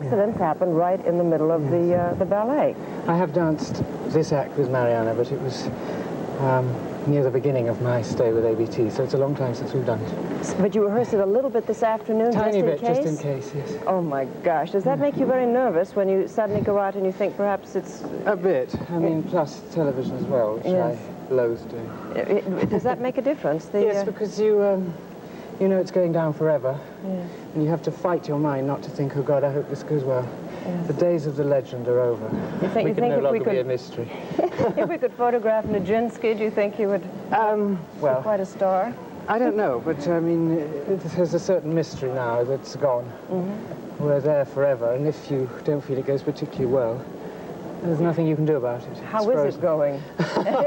Accidents happen right in the middle of the ballet. I have danced this act with Mariana, but it was near the beginning of my stay with ABT, so it's a long time since we've done it. But you rehearsed it a little bit this afternoon, Tiny bit, just in case, yes. Oh my gosh, does that make you very nervous when you suddenly go out and you think perhaps it's... A bit. I mean, plus television as well, which yes. I loathe doing. Does that make a difference? Yes, because you know it's going down forever, yes. and you have to fight your mind not to think, oh God, I hope this goes well. Yes. The days of the legend are over. You think, we could no longer be a mystery. If we could photograph Nijinsky, do you think he would be quite a star? I don't know, but I mean, there's a certain mystery now that's gone. We're there forever, and if you don't feel it goes particularly well, there's nothing you can do about it. How is it going?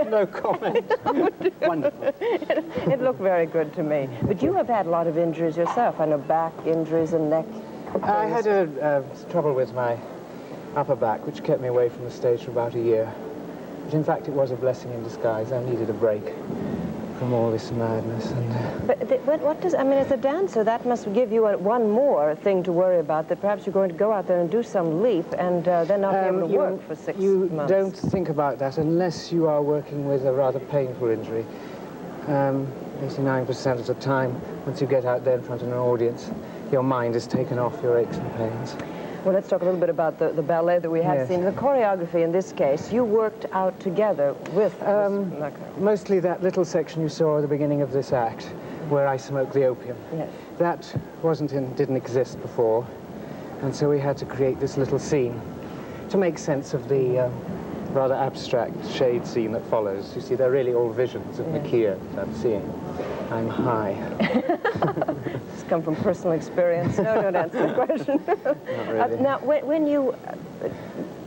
No comment. Wonderful. It looked very good to me. But you have had a lot of injuries yourself. I know back injuries and neck. I had trouble with my upper back, which kept me away from the stage for about a year. But in fact, it was a blessing in disguise. I needed a break from all this madness. And, but what does, I mean, as a dancer, that must give you one more thing to worry about, that perhaps you're going to go out there and do some leap and then not be able to work for 6 months. You don't think about that unless you are working with a rather painful injury. 89% of the time, once you get out there in front of an audience, your mind is taken off your aches and pains. Well, let's talk a little bit about the ballet that we have seen. The choreography in this case, you worked out together with... mostly that little section you saw at the beginning of this act, where I smoked the opium. Yes. That didn't exist before, and so we had to create this little scene to make sense of the rather abstract shade scene that follows. You see, they're really all visions of Nakia that I'm seeing. I'm high. It's come from personal experience. No, don't answer the question. Not really. Now, when you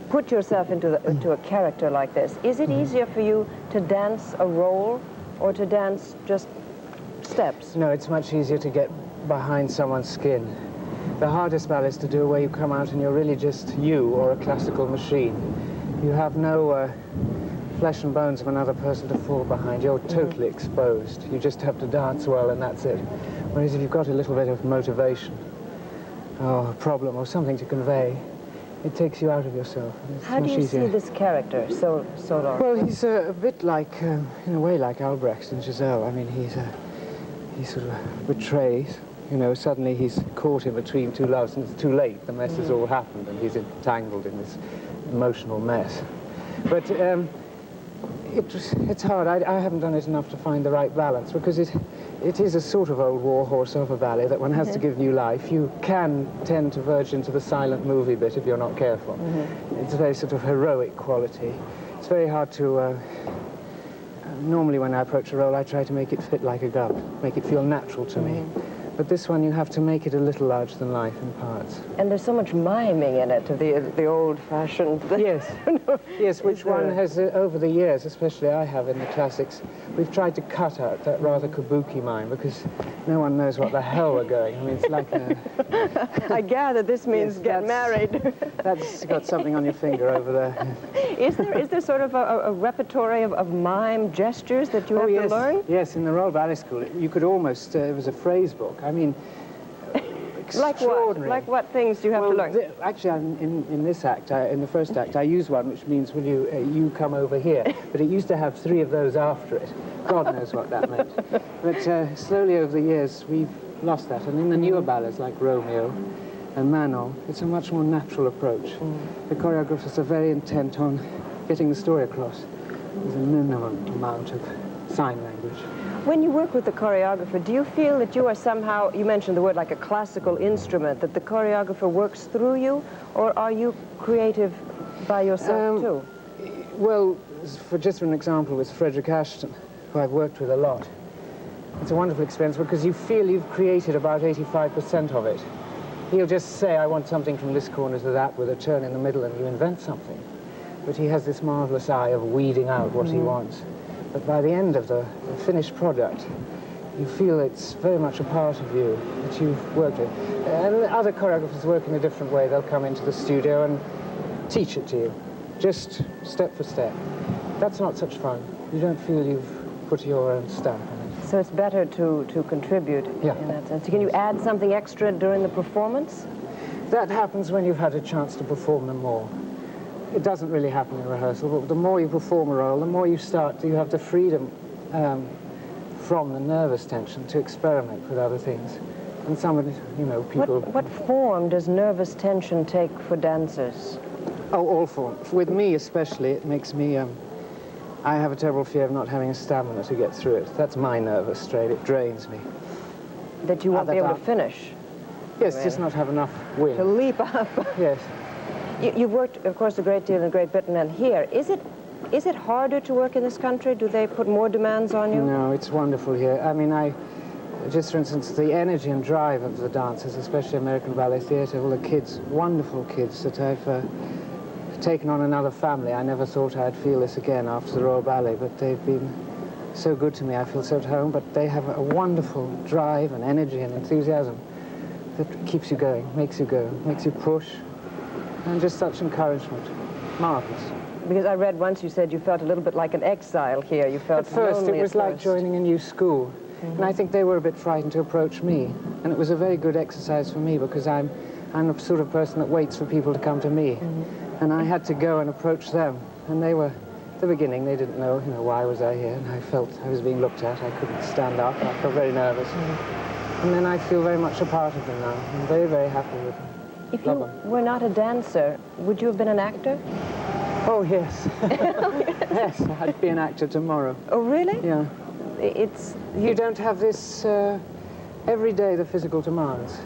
put yourself into a character like this, is it easier for you to dance a role or to dance just steps? No, it's much easier to get behind someone's skin. The hardest ballet is to do where you come out and you're really just you or a classical machine. You have no flesh and bones of another person to fall behind. You're totally exposed. You just have to dance well and that's it. Whereas if you've got a little bit of motivation or a problem or something to convey, it takes you out of yourself. How do you see this character so long? Well, he's a bit like, in a way, like Albrecht and Giselle. I mean, he sort of betrays. You know, suddenly he's caught in between two loves and it's too late. The mess has all happened and he's entangled in this emotional mess. But it's hard. I haven't done it enough to find the right balance because it is a sort of old war horse of a ballet that one has to give new life. You can tend to verge into the silent movie bit if you're not careful. It's a very sort of heroic quality. It's very hard to... normally when I approach a role, I try to make it fit like a glove, make it feel natural to me. But this one, you have to make it a little larger than life in parts. And there's so much miming in it, the old-fashioned... Yes, yes, which one has, over the years, especially I have in the classics, we've tried to cut out that rather kabuki mime because no one knows what the hell we're going. I mean, it's like a... I gather this means get married. That's got something on your finger over there. Is there sort of a repertory of mime gestures that you have to learn? Yes, in the Royal Ballet School, you could almost, it was a phrase book. I mean, extraordinary. Like what things do you have to learn? Actually, in this act, in the first act, I use one which means, will you come over here? But it used to have 3 of those after it. God knows what that meant. But slowly over the years, we've lost that. And in the newer ballets like Romeo and Manon, it's a much more natural approach. The choreographers are very intent on getting the story across with a minimum amount of sign language. When you work with the choreographer, do you feel that you are somehow, you mentioned the word like a classical instrument, that the choreographer works through you, or are you creative by yourself too? Well, for just an example with Frederick Ashton, who I've worked with a lot, it's a wonderful experience because you feel you've created about 85% of it. He'll just say, I want something from this corner to that with a turn in the middle, and you invent something. But he has this marvelous eye of weeding out what he wants. But by the end of the finished product, you feel it's very much a part of you that you've worked with. And other choreographers work in a different way. They'll come into the studio and teach it to you, just step for step. That's not such fun. You don't feel you've put your own stamp on it. So it's better to contribute in that sense. Can you add something extra during the performance? That happens when you've had a chance to perform them more. It doesn't really happen in rehearsal, but the more you perform a role, the more you have the freedom from the nervous tension to experiment with other things. And some of the, people... What form does nervous tension take for dancers? Oh, all forms. With me especially, it makes me... I have a terrible fear of not having a stamina to get through it. That's my nervous strain. It drains me. That you won't be able to finish? Yes, just not have enough wind. To leap up? Yes. You've worked, of course, a great deal in Great Britain and here. Is it harder to work in this country? Do they put more demands on you? No, it's wonderful here. I mean, just for instance, the energy and drive of the dancers, especially American Ballet Theatre, all the kids, wonderful kids that I've taken on another family. I never thought I'd feel this again after the Royal Ballet, but they've been so good to me. I feel so at home, but they have a wonderful drive and energy and enthusiasm that keeps you going, makes you go, makes you push, and just such encouragement. Marvelous. Because I read once you said you felt a little bit like an exile here. You felt at first lonely it was like joining a new school. And I think they were a bit frightened to approach me. And it was a very good exercise for me because I'm the sort of person that waits for people to come to me. And I had to go and approach them. And they were, at the beginning, they didn't know, why was I here? And I felt I was being looked at. I couldn't stand up. I felt very nervous. And then I feel very much a part of them now. I'm very, very happy with them. If you were not a dancer, would you have been an actor? Oh, yes. Yes, I'd be an actor tomorrow. Oh, really? Yeah. You don't have this every day, the physical demands.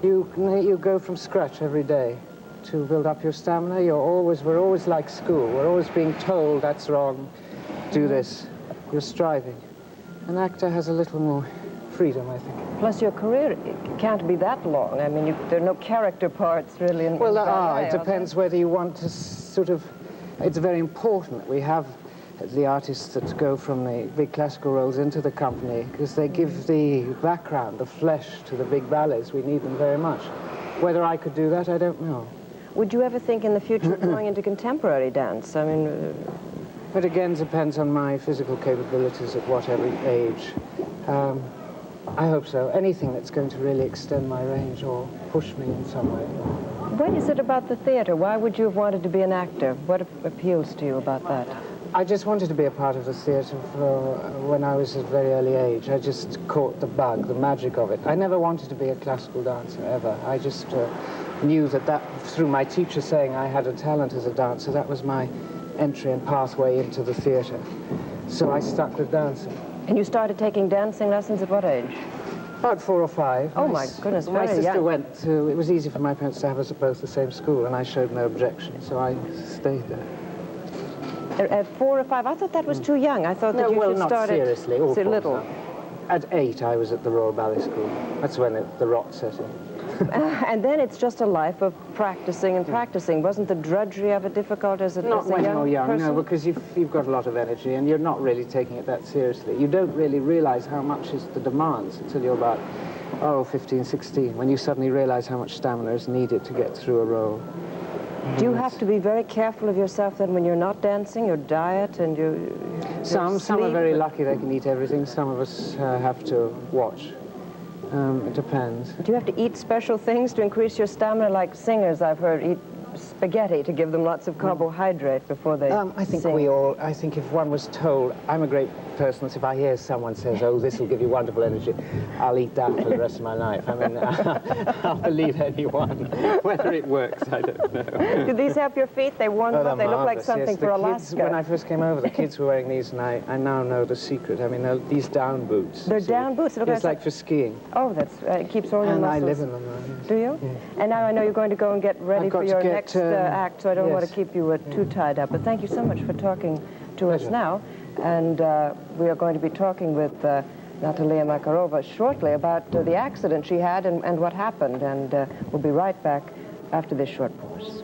You go from scratch every day to build up your stamina. We're always like school. We're always being told that's wrong, do this. You're striving. An actor has a little more freedom, I think. Plus, your career can't be that long. I mean, there are no character parts really in ballet, it depends whether you want to sort of... It's very important we have the artists that go from the big classical roles into the company because they give the background, the flesh to the big ballets. We need them very much. Whether I could do that, I don't know. Would you ever think in the future of going into contemporary dance? I mean... It again depends on my physical capabilities at whatever age. I hope so. Anything that's going to really extend my range or push me in some way. What is it about the theatre? Why would you have wanted to be an actor? What appeals to you about that? I just wanted to be a part of the theatre when I was at a very early age. I just caught the bug, the magic of it. I never wanted to be a classical dancer, ever. I just knew that through my teacher saying I had a talent as a dancer, that was my entry and pathway into the theatre. So I stuck with dancing. And you started taking dancing lessons at what age? About 4 or 5. Oh, my goodness, my very sister young. went to... It was easy for my parents to have us at both the same school, and I showed no objection, so I stayed there. At 4 or 5? I thought that was too young. I thought that you should start not seriously. All so little. Now. At 8, I was at the Royal Ballet School. That's when the rot set in. And then it's just a life of practicing and practicing. Wasn't the drudgery of it difficult as a young person? Not when you're young, no, because you've got a lot of energy and you're not really taking it that seriously. You don't really realize how much is the demands until you're about, 15, 16, when you suddenly realize how much stamina is needed to get through a role. Do you have to be very careful of yourself then when you're not dancing, your diet and your Some sleep? are very lucky they can eat everything. Some of us have to watch. It depends. Do you have to eat special things to increase your stamina, like singers I've heard eat spaghetti to give them lots of carbohydrate before they I think sing? I think if one was told, I'm a great person, so if I hear someone says, oh, this will give you wonderful energy, I'll eat that for the rest of my life. I mean, I'll believe anyone. Whether it works, I don't know. Do these help your feet? They warm them up. They look like something for Alaska. When I first came over, the kids were wearing these, and I now know the secret. I mean, these down boots. They're down boots. It's like for skiing. Oh, that's it keeps all your and muscles. I live in them now, yes. Do you? Yeah. And now I know you're going to go and get ready for your next act, so I don't want to keep you too tied up. But thank you so much for talking to us now. And we are going to be talking with Natalia Makarova shortly about the accident she had and what happened. And we'll be right back after this short pause.